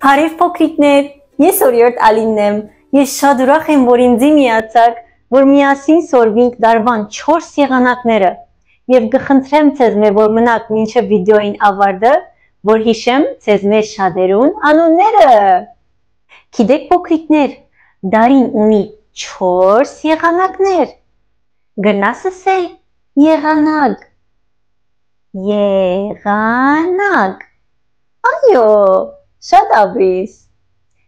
Հարև փոքրիկներ, ես Օրիորդ Ալինն եմ, ես շատ ուրախ եմ, որ ինձ միացաք, որ միասին սորվենք դարվան 4 եղանակները և կխնդրեմ ձեզ որ մնաք մինչև վիդեոյին ավարտը, որ հիշեմ ձեզ մեր շատերուն անունները։ Գիտեք փոքրիկներ, դարին ունի 4 եղանակներ։ Գնաս ասել եղանակ։ Եղանակ։ Այո, շատ աբրիս։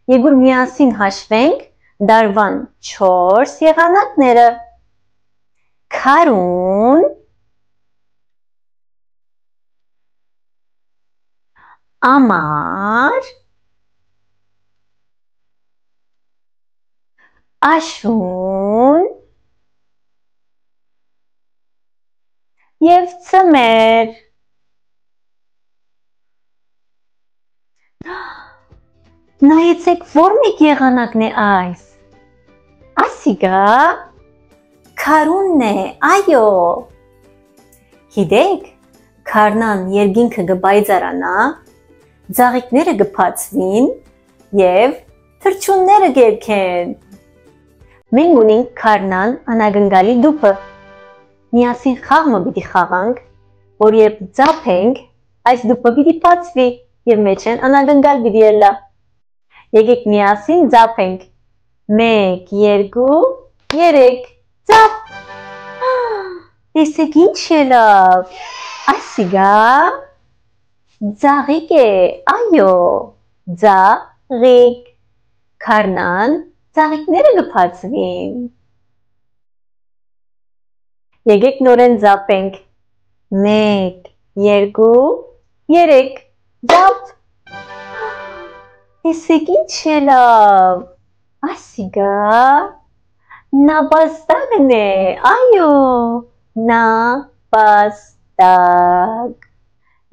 Եգուր միասին հաշվենք դարվան 4 եղանակները։ Քարուն, ամար, աշուն և ծմեր։ Նայեցեք, որ մեկ եղանակն է այս։ Ասիգա քարունն է, այո։ Գիտեք, քարնան երկինքը կբայծարանա, ձաղիկները կբացվին և թռչունները կերքեն։ Մենք ունենք քարնան անագնգալի դուփը։ Միասին խաղը պիտի խաղանք, որ երբ ծափենք, այս դուփը պիտի բացվի և մեջեն անագնգալ պիտի ելլա։ Եկեք միասին ծափենք։ 1, 2, 3, ծափ։ Տեսեք ինչ ելավ։ Ասիգա ձաղիկ է, այո, ձաղիկ։ Քարնան ձաղիկները կբացվին։ Եկեք նորեն ծափենք։ 1, 2, 3, ծափ։ Տեսեք ինչ ելավ։ Ասիգա նապաստակն է, այո, նապաստակ։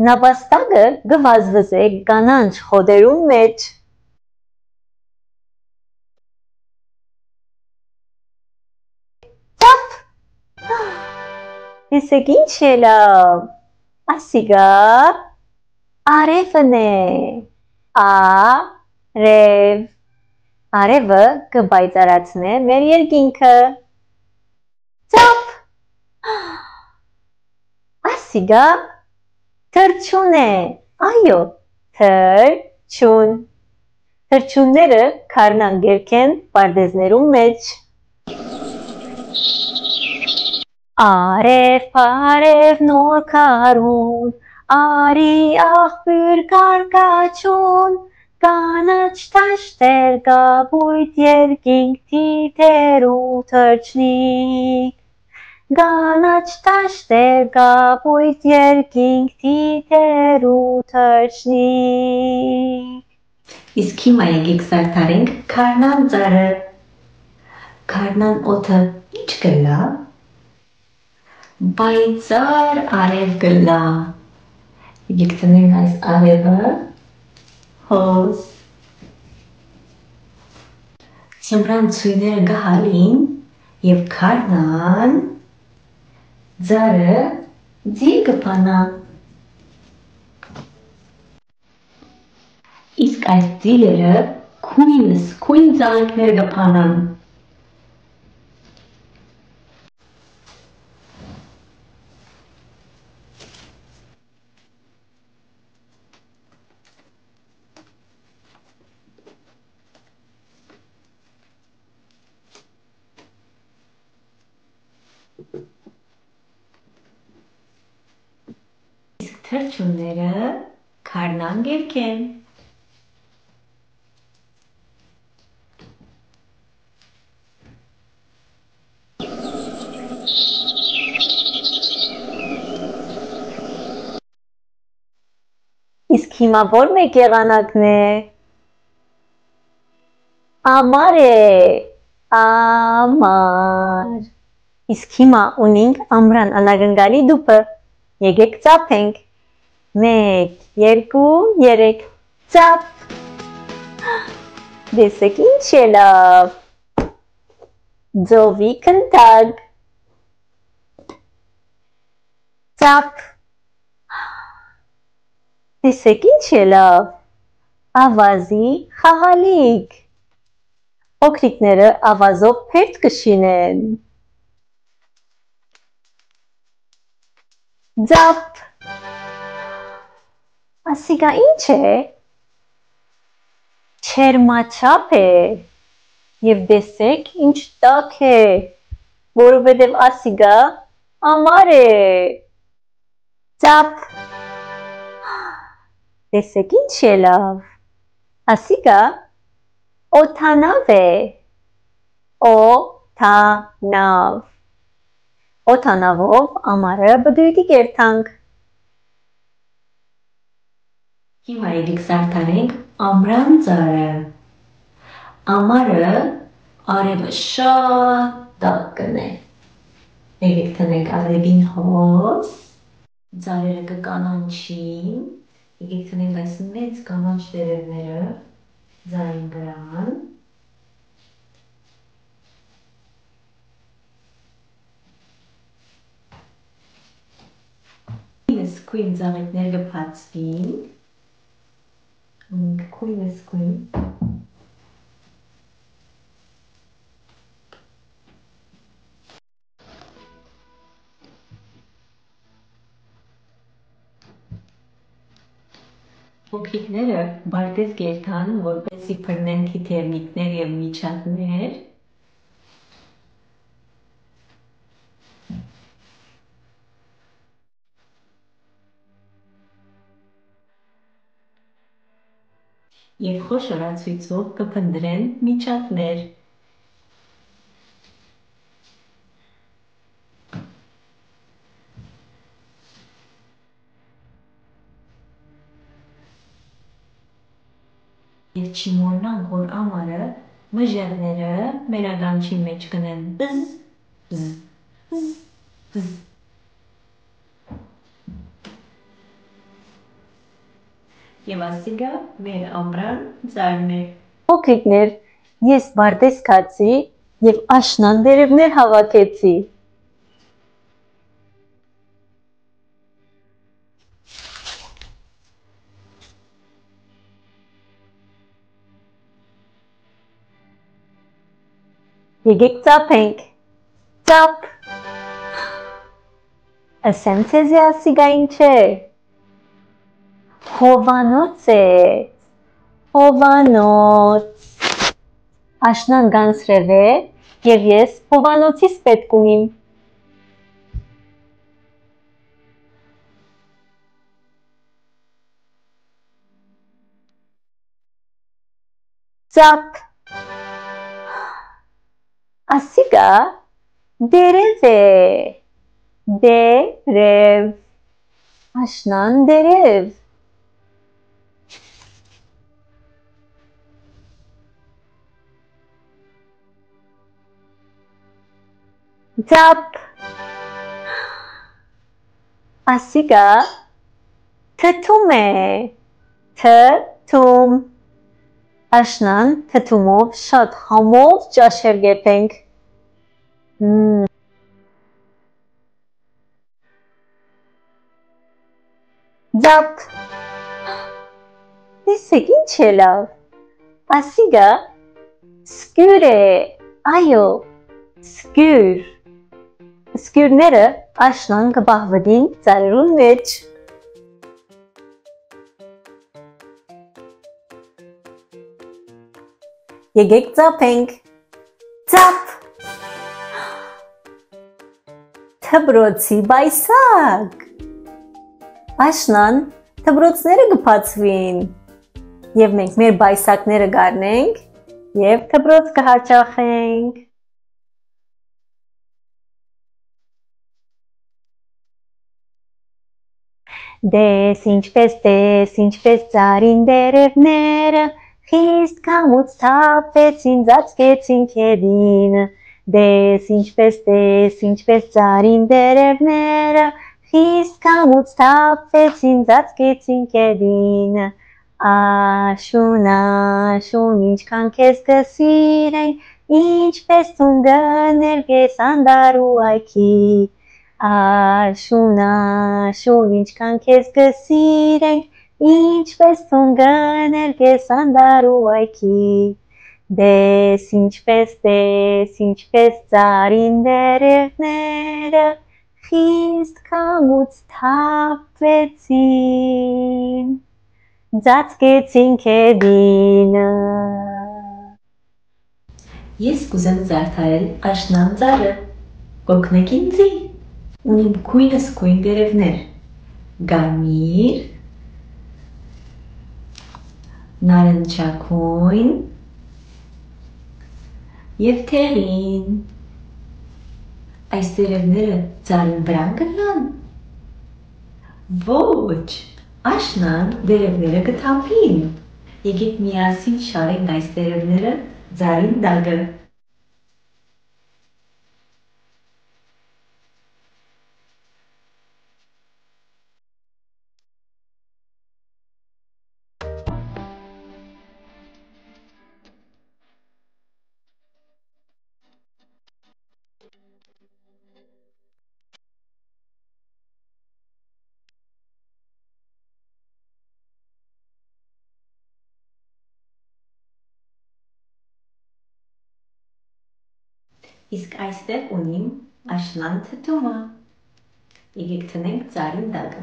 Նապաստակը կվազվզե կանանչ խոտերուն մեջ։ Ծափ։ Տեսեք ինչ ելավ։ Ասիգա արևն է, արև։ Արևը կբայծարացնե մեր երկինքը։ Ծափ։ Ասիգա թռչուն է, այո, թռչուն։ Թռչունները քարնան կերքեն պարտեզներուն մեջ։ Արև, արև նոր քարուն, արի աղբյուր կարկաչուն, կանաչ տաշտեր կապույտ երկինք թիթերու թռչնիկ։ Կանաչ տաշտեր կապույտ երկինք թիթերու թռչնիկ։ Իսկ հիմա եկեք զարդարենք քարնան ծառը։ Քարնան օդը ինչ կլա։ Բայծար արև կլա։ Եկեք տնենք այս արևը հոս։ Ձմռան ցույները կհալին և քարնան ծառը ձիր կփանա։ Իսկ այս ձիրերը քույն ծաղիկներ կփանան։ Իսկ թռչունները քարնան կերքեն։ Իսկ հիմա որ մեկ եղանակն է։ Ամար է, ամար։ Իսկ հիմա ունենք ամռան անագնգալի դուփը։ Եկեք ծափենք։ 1, 2, 3, ծափ։ Տեսեք ինչ ելավ։ Ձովի կնդակ։ Ծափ։ Տեսեք ինչ ելավ։ Ավազի խաղալիք։ Փոքրիկները ավազով փերթ կշինեն։ Ձապ։ Ասիգա ինչ է։ Չերմաչափ է։ Եվ տեսեք ինչ տաք է, որովհետև ասիգա ամար է։ Ձապ։ Տեսեք ինչ է լավ։ Ասիգա օդանավ է։ Օդանավ։ Օդանավով ամառը բդույթի կերտանք։ Հիմա եկեք զարդարենք ամռան ծառը։ Ամառը արևը շատ տաք կնե։ Եկեք տնենք արևին հոս, ծառերը կկանանչին, եկեք տնենք այս մեծ կանաչ տերևները ձարին գրան։ Քույն ծաղիկներ կբացվին, քույն։ Փոքրիկները բարտեզ կերտան, որպեսզի բռնեն թիթեռնիկներ և միջատներ։ Եվ խոշորացույցով կփնտրեն միջատներ։ Եվ չիմորնան, որ ամառը մժեղները մեր ականջի մեջ կնեն բզ, բզ, բզ, բզ։ Եվ ասիգա մեր ամռան ծառն է։ Փոքրիկներ, ես բարտեզ քացի և աշնան տերևներ հավաքեցի։ Եկեք ծափենք։ Ծափ։ Ասեմ ձեզի ասիգա ինչ է։ Հովանոց է։ Հովանոց։ Աշնան գանձրև է և ես հովանոցից պետք ունիմ։ Ծափ։ Ասիգա դերև է։ Դերև։ Աշնան դերև։ Ձապ։ Ասիգա թթում է։ Թթում։ Աշնան թթումով շատ համով ճաշեր կերտենք։ Ձապ։ Տեսեք ինչ է լավ։ Ասիգա սկյուր է։ Այո, սկյուր։ Սկյուրները աշնան կբահվին ծառերուն մեջ։ Եկեք ծափենք։ Ծափ։ Թբրոցի բայսակ։ Աշնան թբրոցները կբացվին և մենք մեր բայսակները գարնենք և թբրոց կհաճախենք։ Դես ինչպես ծառին տերևները, խիստ կամուց թափվեցին, ծածկեցին քեդին։ Դես ինչպես ծառին տերևները, խիստ կամուց թափվեցին, ծածկեցին քեդին։ Աշուն, աշուն, ինչքան քեզ կսիրենք, ինչպես տուն կներկես անտառ ու այգի։ Աշուն, աշուն, ինչքան քեզ կսիրենք, Ինչպես ծունգանել կես անդարու այքի, ինչպես ծարին դերևները, խիստ կամուց թափվեցին, ձացկեցին քեդինը։ Ես կուզեմ զարդարել աշնան ծառը, կօգնեք ինձի։ Ունիմ քույնս քույն դերևներ, գամիր, նարնջագույն և թեղին։ Այս դերևները ծառին վրան կլան։ Ոչ, աշնան դերևները կթափին։ Եկեք միասին շարենք այս դերևները ծառին տակը։ Իսկ այստեղ ունիմ աշնան թթումը։ Եկեք տնենք ծառին տակը։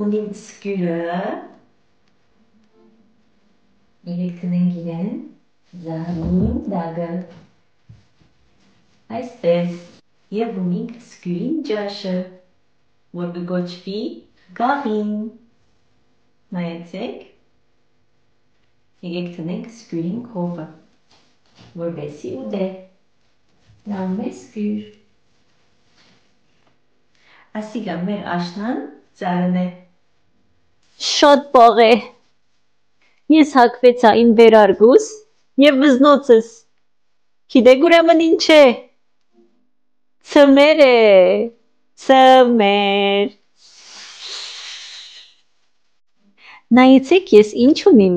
Ունիմ սկյուրը։ Եկեք տնենք իրեն ծառին տակը։ Այստեղ։ Եվ ունիք սկյուրին ջաշը, որ կգոչվի գաղին։ Նայեցեք։ Եկեք տնենք սկյուրին քովը, որպեսզի ուտե։ Լավ է սկյուր։ Ասիկա մեր աշնան ծառն է։ Շատ պաղ է։ Ես հագվեցա իմ վերարգուս և վզնոցս։ Գիտեք ուրեմն ինչ է։ Ցմեր է, ցմեր։ Նայեցեք ես ինչ ունիմ։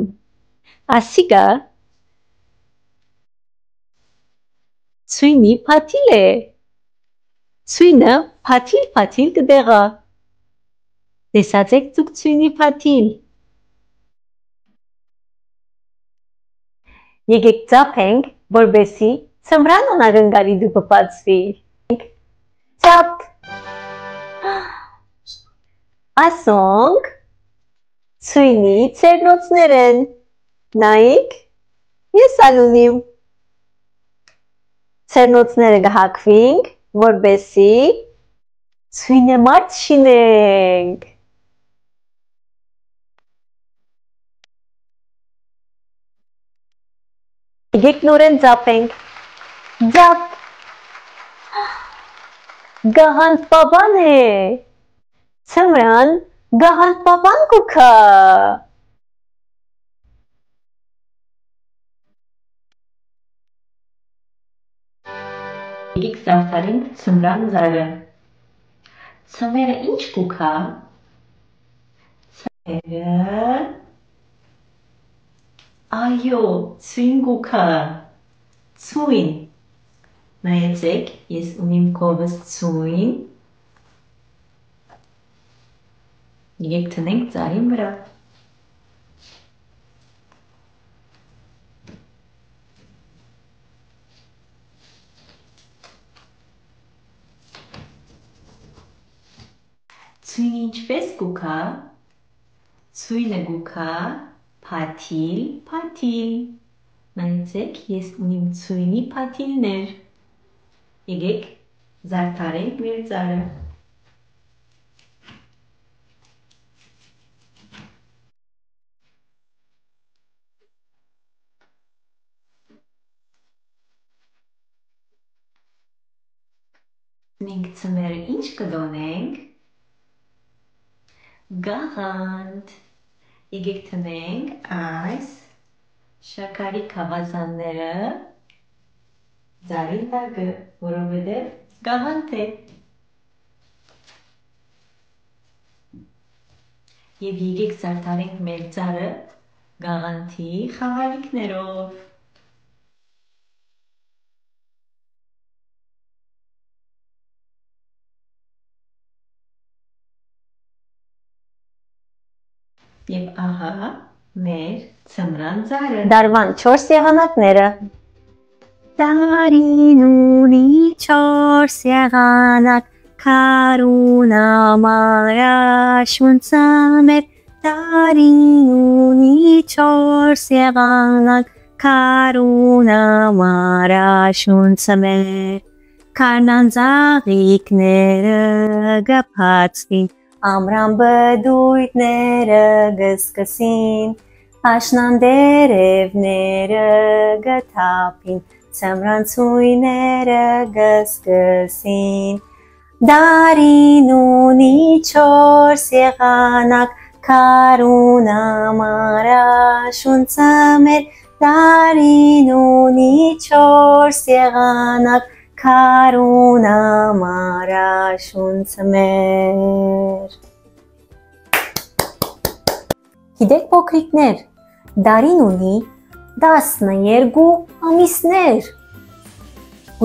Ասիկա ցույնի փաթիլ է։ Ցույնը փաթիլ կդեղա։ Տեսած եք դուք ցույնի փաթիլ։ Եկեք ծափենք, որպեսզի ցմրան անակնկալի դու կբացվի։ Ծափ։ Ասոնք ցույնի ցերնոցներն։ Նայեք, ես անունիմ։ Ցերնոցները կհագվինք, որպեսզի ցույնը մարդ շինենք։ Եկեք նորեն ծափենք։ Ծափ։ Գահանտ պապան է։ Ցմրան գահանտ պապան կուքա։ Եկեք զարդարենք ցմրան ծառը։ Ցմերը ինչ կուքա։ Ցմերը այո, ցույն կուքա։ Ցույն։ Նայեցեք, ես ունիմ քովս ցույն։ Եկեք տնենք ծառին վրա։ Ցույնը ինչպես կուքա։ Ցույնը կուքա փաթիլ։ Նայեցեք, ես ունիմ ցույնի փաթիլներ։ Եկեք զարդարենք մեր ծառը։ Մենք ցմերը ինչ կդոնենք։ Գաղանտ։ Եկեք տնենք այս շաքարի քավազանները ծառին տակը, որովհետև գաղանտ է։ Եվ եկեք զարդարենք մեր ծառը գաղանթի խաղալիքներով։ Եվ ահա մեր ձմռան ծառը։ Դարվան 4 եղանակները։ Դարին ունի 4 եղանակ, քարուն ամառաշուն ծամեր։ Դարին ունի 4 եղանակ, քարուն ամառաշուն ծամեր։ Քարնան ծաղիկները գփացվին, ամռան բդույթները գսկսին, աշնան դերևները գթափին, ձմռան ցույները գսկսին։ Դարին ունի 4 եղանակ, քարուն ամառաշուն ծամեր։ Դարին ունի 4 եղանակ, քարուն ամառաշուն ծամեր։ Գիտեք փոքրիկներ, դարին ունի 12 ամիսներ։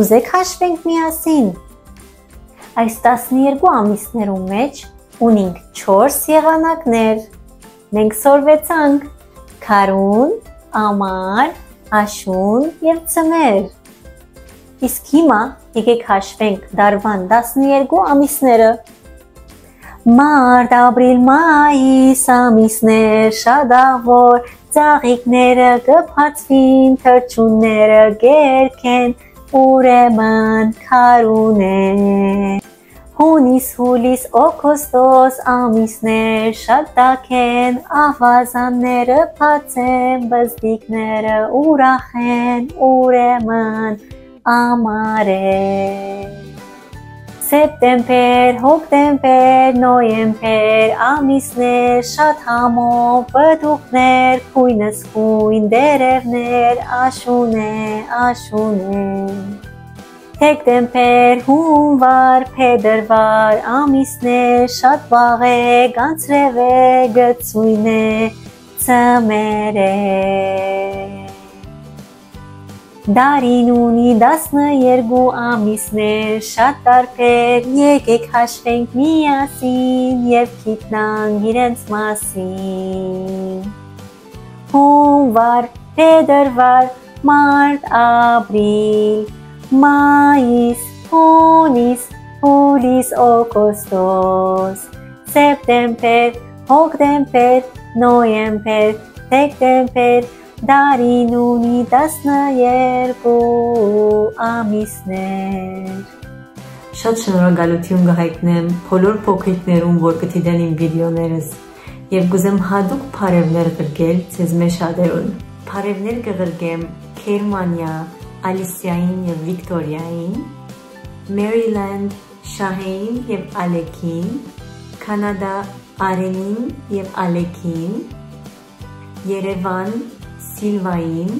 Ուզեք հաշվենք միասին։ Այս 12 ամիսներու մեջ ունենք 4 եղանակներ։ Մենք սորվեցանք քարուն, ամառ, աշուն եւ ծմեր։ Իսկ հիմա եկեք հաշվենք դարվան 12 ամիսները։ Մարտ, ապրիլ, մայիս ամիսներ շատ ահավոր, ծաղիկները կփածվին, թռչունները գերքեն, ուրեմն քարուն է։ Հունիս, հուլիս, օգոստոս ամիսներ շատ տաք են, ավազանները բաց են, բզդիկները ուրախ են, ուրեմն ամառ է։ Սեպտեմբեր, հոկտեմբեր, նոյեմբեր ամիսներ շատ համով, բթուխներ, քույնս քույն, դերևներ, աշուն է, աշուն է։ Դեկտեմբեր, հունվար, փետրվար ամիսներ շատ վաղ է, գանձրև է, գծույն է, ծմեր է։ Դարին ունի 12 ամիսներ շատ տարբեր, եկեք հաշվենք միասին եւ գիտնանք իրենց մասին։ Հունվար, փետրվար, մարտ, ապրիլ, մայիս, հունիս, հուլիս, օգոստոս, սեպտեմբեր, հոկտեմբեր, նոյեմբեր, դեկտեմբեր, դարին ունի 12 ամիսներ։ Շատ շնորհակալություն կհայտնեմ բոլոր փոքրիկներուն, որ կդիտեն իմ վիդեոներս, եւ կուզեմ հատուկ բարևներ գրկել ձեզ մեր շատերուն։ Բարևներ կղրկեմ Գերմանիա, Ալիսիային եւ Վիկտորիային, Մերիլենդ, Շահեին եւ Ալեքին, Կանադա, Արենին եւ Ալեքին, Երևան, Սիլվային,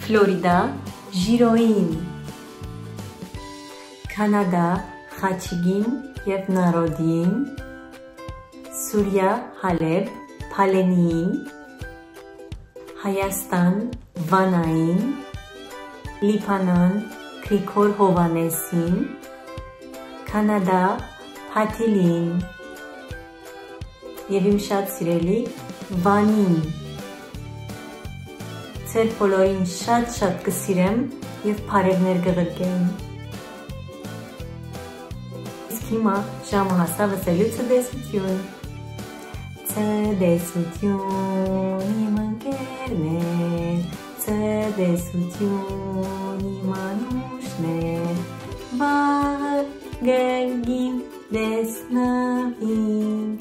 Ֆլորիդա, Ժիրոին, Կանադա, Խաչիգին եւ Նարոդին, Սուրիա, Հալեբ, Փալենիին, Հայաստան, Վանային, Լիբանան, Գրիգոր Հովանեսին, Կանադա, Փաթիլին եւ իմ շատ սիրելի Վանին։ Ձեր բոլորին շատ կսիրեմ եւ բարևներ կղրկեմ։ Իսկ հիմա ժամը հասավ ասելու ցտեսություն։ Ցտեսություն իմ ընկերներ, ցտեսություն իմ անուշներ, վաղը գերգին դեսնվինք,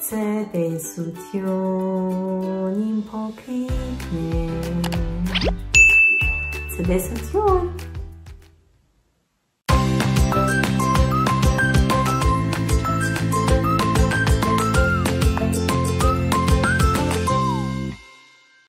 ցտեսություն իմ փոքրիկներ, ցտեսություն։